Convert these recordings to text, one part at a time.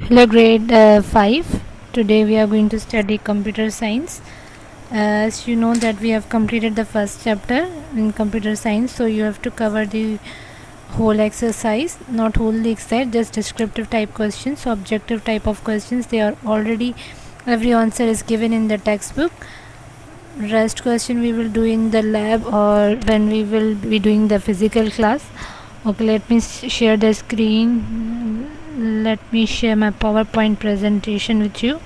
Hello, grade 5. Today we are going to study computer science. As you know that we have completed the first chapter in computer science, so you have to cover the whole exercise, not whole the exercise, just descriptive type questions. So objective type of questions, they are already, every answer is given in the textbook. Rest question we will do in the lab or when we will be doing the physical class. Okay, let me share the screen. Let me share my PowerPoint presentation with you.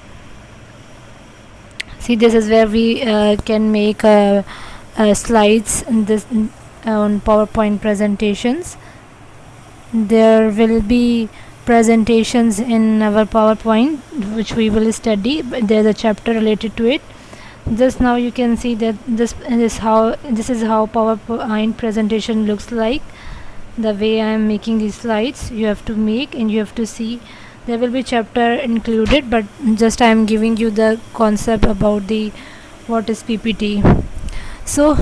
See, this is where we can make slides in this on PowerPoint presentations. There will be presentations in our PowerPoint which we will study, but there's a chapter related to it. Just now you can see that this is how PowerPoint presentation looks like. The way I am making these slides, you have to make and you have to see. There will be chapter included, but just I am giving you the concept about the what is PPT. So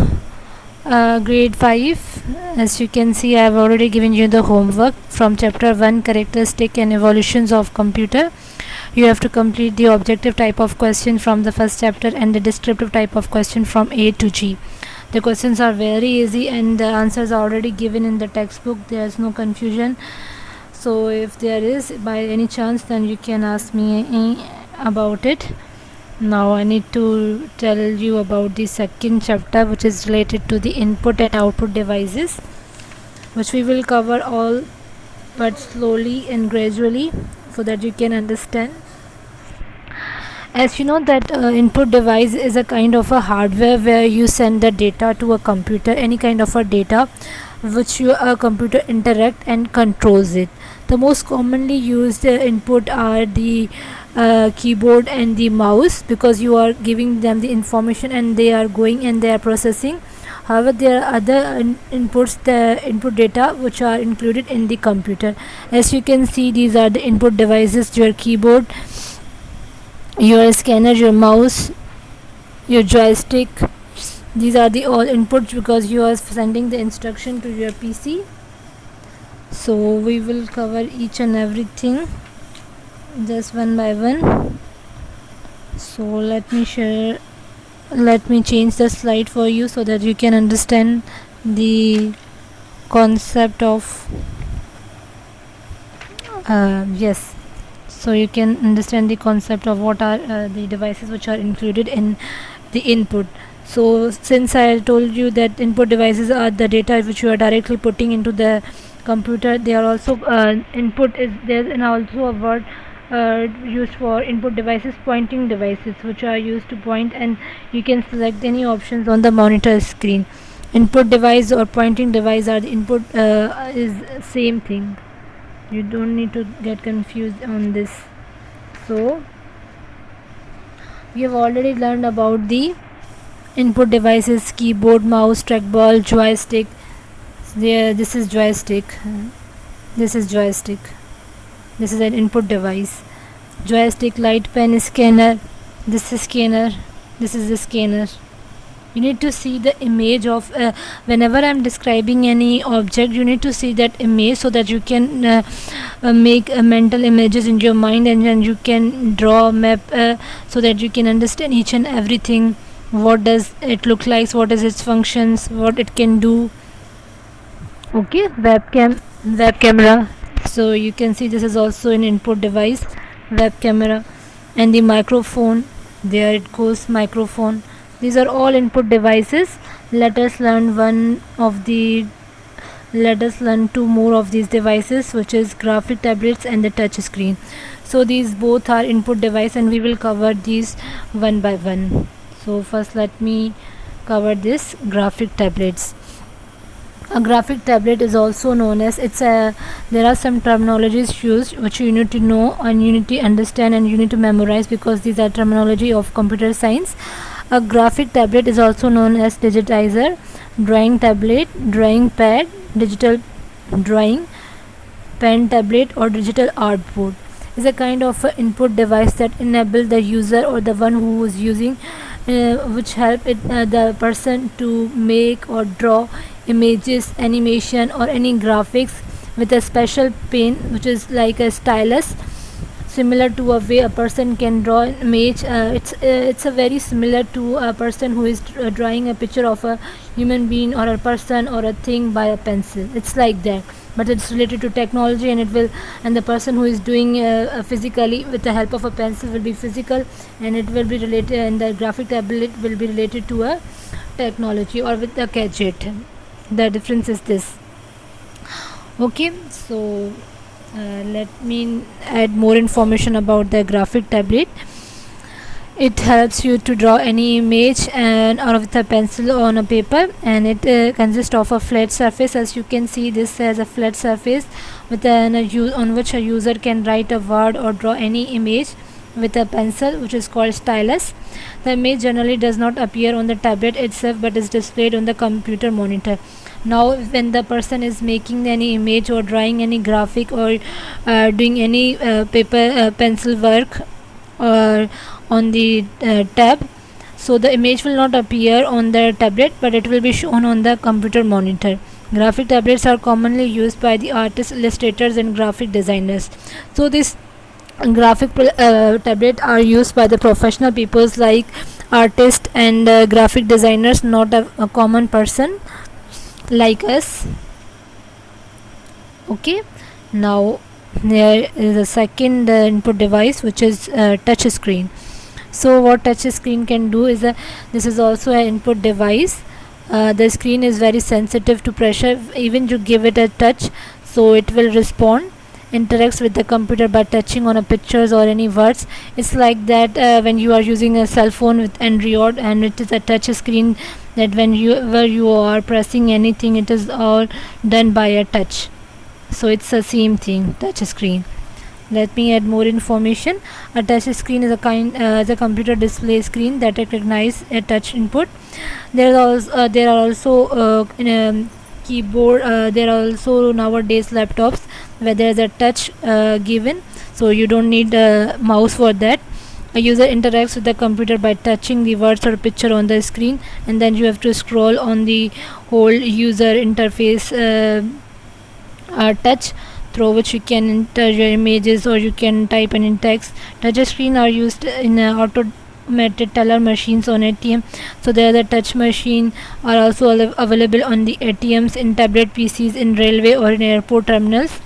grade 5, as you can see, I have already given you the homework from chapter 1, characteristic and evolutions of computer. You have to complete the objective type of question from the first chapter and the descriptive type of question from A to G. The questions are very easy and the answers are already given in the textbook. There is no confusion. So if there is by any chance, then you can ask me about it. Now I need to tell you about the second chapter, which is related to the input and output devices, which we will cover all but slowly and gradually so that you can understand. As you know that input device is a kind of a hardware where you send the data to a computer, any kind of a data which your computer interact and controls it. The most commonly used input are the keyboard and the mouse, because you are giving them the information and they are going and they are processing. However, there are other inputs, the input data which are included in the computer. As you can see, these are the input devices: your keyboard, your scanner, your mouse, your joystick. These are the all inputs because you are sending the instruction to your PC. So we will cover each and everything just one by one. So let me change the slide for you so that you can understand the concept of yes, so you can understand the concept of what are the devices which are included in the input. So since I told you that input devices are the data which you are directly putting into the computer, they are also input is there, and also a word used for input devices, pointing devices, which are used to point, and you can select any options on the monitor screen. Input device or pointing device are the input is same thing. You don't need to get confused on this. So we have already learned about the input devices: keyboard, mouse, trackball, joystick. There, this is joystick, this is joystick, this is an input device. Joystick, light, pen, scanner, this is scanner, this is the scanner. You need to see the image of whenever I'm describing any object, you need to see that image so that you can make mental images in your mind, and then you can draw a map so that you can understand each and everything. What does it look like, what is its functions, what it can do. Okay, web camera. So you can see this is also an input device, web camera. And the microphone, there it goes, microphone. These are all input devices. Let us learn two more of these devices, which is graphic tablets and the touch screen. So these both are input device and we will cover these one by one. So first let me cover this graphic tablets. A graphic tablet is also known as, there are some terminologies used which you need to know and you need to understand and you need to memorize, because these are terminology of computer science. A graphic tablet is also known as digitizer, drawing tablet, drawing pad, digital drawing, pen tablet, or digital artboard. Is a kind of a input device that enable the user or the one who is using which help the person to make or draw images, animation, or any graphics with a special pen which is like a stylus. similar to a way a person can draw an image. It's a very similar to a person who is drawing a picture of a human being or a person or a thing by a pencil. It's like that, but it's related to technology, and it will, and the person who is doing physically with the help of a pencil will be physical, and it will be related, and the graphic tablet will be related to a technology or with a gadget. The difference is this. Okay, so let me add more information about the graphic tablet. It helps you to draw any image and out of the pencil on a paper, and it consists of a flat surface. As you can see, this has a flat surface with on which a user can write a word or draw any image with a pencil, which is called stylus. The image generally does not appear on the tablet itself but is displayed on the computer monitor. Now when the person is making any image or drawing any graphic or doing any paper pencil work or on the tab, so the image will not appear on the tablet but it will be shown on the computer monitor. Graphic tablets are commonly used by the artists, illustrators and graphic designers. So this graphic tablet are used by the professional peoples like artists and graphic designers, not a common person like us. Okay, now there is a second input device, which is touch screen. So what touch screen can do is this is also an input device. The screen is very sensitive to pressure. Even you give it a touch, so it will respond, interacts with the computer by touching on a pictures or any words. It's like that when you are using a cell phone with Android, and it is a touch screen, that whenever you are pressing anything, it is all done by a touch. So it's the same thing, touch screen. Let me add more information. A touch screen is a computer display screen that recognizes a touch input. There are also in a keyboard. There are also nowadays laptops where there is a touch given, so you don't need a mouse for that. A user interacts with the computer by touching the words or picture on the screen, and then you have to scroll on the whole user interface touch, through which you can enter your images or you can type any text. Touch screen are used in automated teller machines on ATM. So there the touch machine are also available on the ATMs, in tablet PCs, in railway or in airport terminals.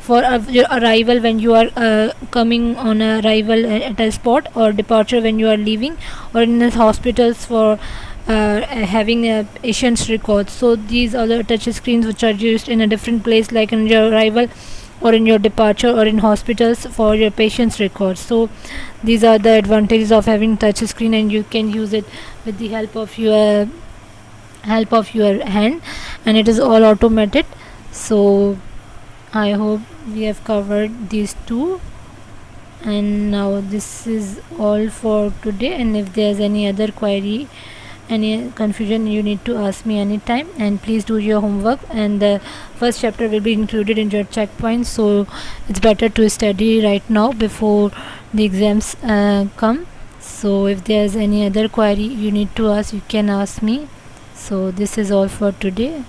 For your arrival, when you are coming on arrival at a spot, or departure when you are leaving, or in the hospitals for having a patient's records. So these are the touch screens which are used in a different place, like in your arrival or in your departure or in hospitals for your patient's records. So these are the advantages of having touch screen, and you can use it with the help of your hand, and it is all automated. So I hope we have covered these two, and now this is all for today. And if there's any other query, any confusion, you need to ask me anytime, and please do your homework, and the first chapter will be included in your checkpoint, so it's better to study right now before the exams come. So if there's any other query you need to ask, you can ask me. So this is all for today.